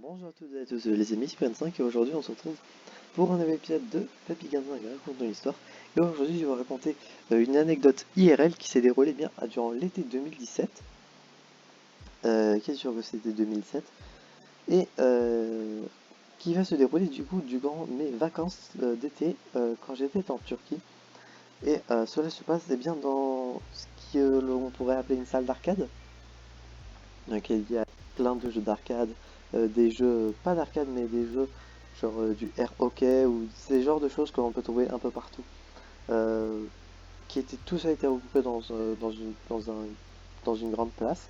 Bonjour à toutes et à tous, les amis, c'est 25 et aujourd'hui on se retrouve pour un nouvel épisode de Papy Gardien qui raconte une histoire. Et aujourd'hui je vais vous raconter une anecdote IRL qui s'est déroulée bien durant l'été 2017, qui est sur l'été 2007, et qui va se dérouler du coup durant mes vacances d'été quand j'étais en Turquie. Et cela se passe bien dans ce l'on pourrait appeler une salle d'arcade, dans laquelle il y a plein de jeux d'arcade, des jeux, pas d'arcade, mais des jeux genre du air hockey ou ces genres de choses que l'on peut trouver un peu partout. Euh, tout ça a été regroupé dans une grande place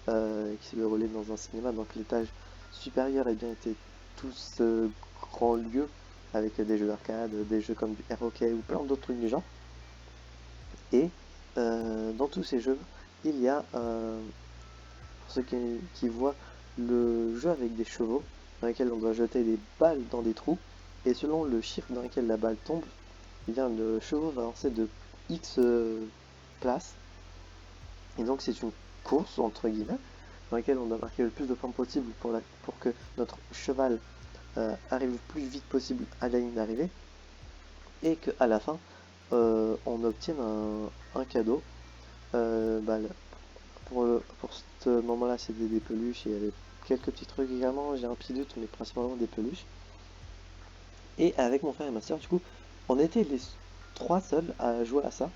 qui se déroulait dans un cinéma. Donc l'étage supérieur eh bien, était tout ce grand lieu avec des jeux d'arcade, des jeux comme du air hockey ou plein d'autres trucs du genre. Et dans tous ces jeux, il y a pour ceux qui voient le jeu avec des chevaux, dans lequel on doit jeter des balles dans des trous, et selon le chiffre dans lequel la balle tombe, eh bien, le chevaux va avancer de X places, et donc c'est une course, entre guillemets, dans laquelle on doit marquer le plus de points possible pour que notre cheval arrive le plus vite possible à la ligne d'arrivée, et qu'à la fin, on obtienne un cadeau. Bah, pour ce moment-là, c'était des peluches et il y avait quelques petits trucs également. J'ai un petit doute, mais principalement des peluches. Et avec mon frère et ma soeur, du coup, on était les trois seuls à jouer à ça.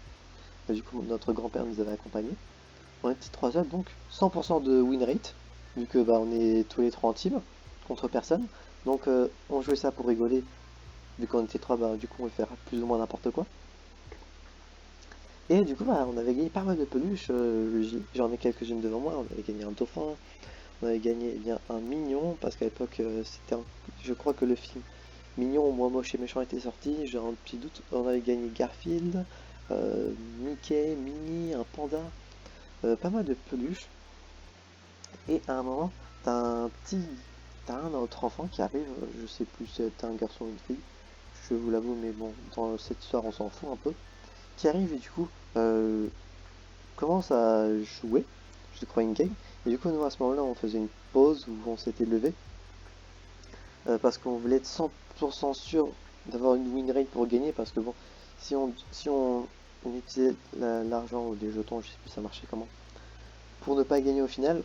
Du coup, notre grand-père nous avait accompagnés. On était trois seuls, donc 100% de win rate, vu que bah, on est tous les trois en team contre personne. Donc on jouait ça pour rigoler. Vu qu'on était trois, bah, du coup on pouvait faire plus ou moins n'importe quoi. Et du coup, bah, on avait gagné pas mal de peluches. J'en ai quelques-unes devant moi. On avait gagné un dauphin, on avait gagné eh bien, un Mignon, parce qu'à l'époque, je crois que le film Mignon, Moi Moche et Méchant était sorti, j'ai un petit doute. On avait gagné Garfield, Mickey, Minnie, un panda, pas mal de peluches. Et à un moment, t'as un autre enfant qui arrive, je sais plus si c'était un garçon ou une fille, je vous l'avoue, mais bon, dans cette histoire, on s'en fout un peu, qui arrive et du coup, commence à jouer, je crois une game, et du coup, nous à ce moment-là, on faisait une pause où on s'était levé parce qu'on voulait être 100% sûr d'avoir une win rate pour gagner, parce que bon, si on utilisait l'argent ou des jetons, je sais plus ça marchait comment, pour ne pas gagner au final,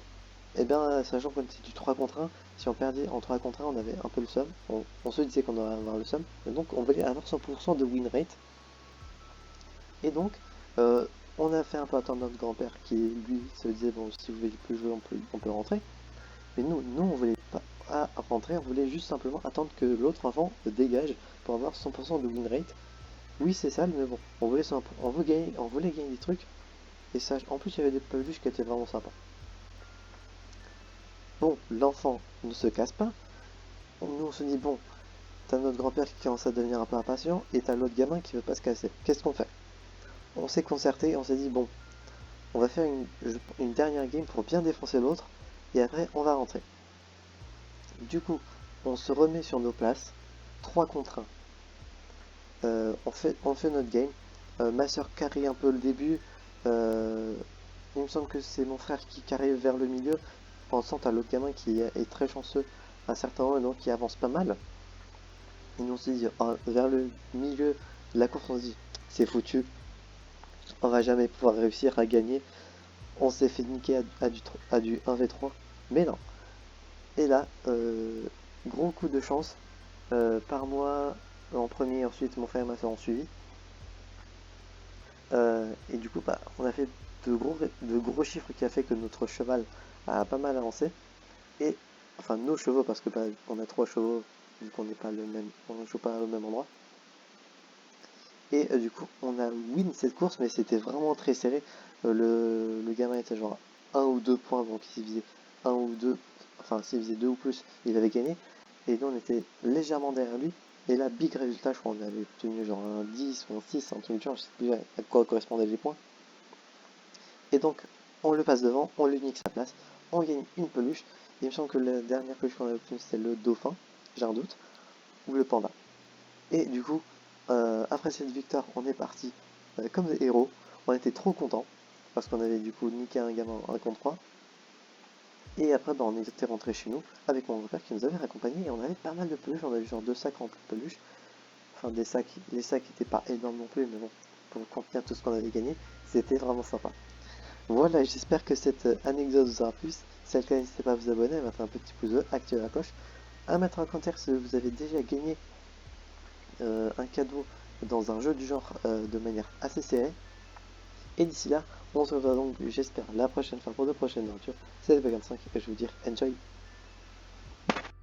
et bien sachant qu'on était du 3 contre 1, si on perdait en 3 contre 1, on avait un peu le seum, on se disait qu'on aurait avoir le seum, et donc on voulait avoir 100% de win rate, et donc euh, on a fait un peu attendre notre grand-père qui lui se disait bon si vous voulez plus jouer on peut rentrer. Mais nous on voulait pas rentrer, on voulait juste simplement attendre que l'autre enfant dégage pour avoir 100% de win rate. Oui, c'est sale, mais bon, on voulait gagner des trucs. Et ça, en plus, il y avait des peluches qui étaient vraiment sympas. Bon, l'enfant ne se casse pas. Nous, on se dit, bon, t'as notre grand-père qui commence à devenir un peu impatient, et t'as l'autre gamin qui veut pas se casser. Qu'est-ce qu'on fait? On s'est concerté, on s'est dit, bon, on va faire une dernière game pour bien défoncer l'autre, et après, on va rentrer. Du coup, on se remet sur nos places, 3 contre 1. On fait notre game. Ma soeur carry un peu le début. Euh, il me semble que c'est mon frère qui carry vers le milieu. Pensant à l'autre gamin qui est très chanceux à certains moments et donc qui avance pas mal. Et nous on se dit vers le milieu de la course, on se dit c'est foutu, on va jamais pouvoir réussir à gagner. On s'est fait niquer à du 1v3, mais non. Et là, gros coup de chance, par moi en premier, ensuite mon frère et ma soeur ont suivi. Et du coup, bah, on a fait de gros chiffres qui a fait que notre cheval a pas mal avancé. Et enfin nos chevaux, parce que bah, on a trois chevaux, vu qu'on n'est pas le même, on ne joue pas au même endroit. Et du coup, on a win cette course, mais c'était vraiment très serré. Le gamin était genre 1 ou 2 points, donc s'il faisait 1 ou 2, enfin s'il faisait 2 ou plus, il avait gagné. Et nous, on était légèrement derrière lui. Et là, big résultat, je crois qu'on avait obtenu genre un 10 ou un 6, un truc du genre, je sais plus à quoi correspondaient les points. Et donc, on le passe devant, on lui nique sa place, on gagne une peluche. Il me semble que la dernière peluche qu'on a obtenue, c'était le dauphin, j'ai un doute, ou le panda. Et du coup, après cette victoire, on est parti comme des héros. On était trop contents, parce qu'on avait du coup niqué un gamin 1 contre 3. Et après, bah, on était rentré chez nous avec mon grand-père qui nous avait raccompagnés et on avait pas mal de peluches. On avait genre 2 sacs remplis de peluches. Enfin, les sacs n'étaient pas énormes non plus, mais bon, pour contenir tout ce qu'on avait gagné, c'était vraiment sympa. Voilà, j'espère que cette anecdote vous aura plu. Si c'est le cas, n'hésitez pas à vous abonner, à mettre un petit pouce bleu, activer la cloche, à mettre en commentaire si vous avez déjà gagné un cadeau dans un jeu du genre de manière assez serrée. Et d'ici là, on se revoit donc, j'espère, la prochaine fois pour de prochaines aventures. C'était Pagan5 et je vais vous dire enjoy!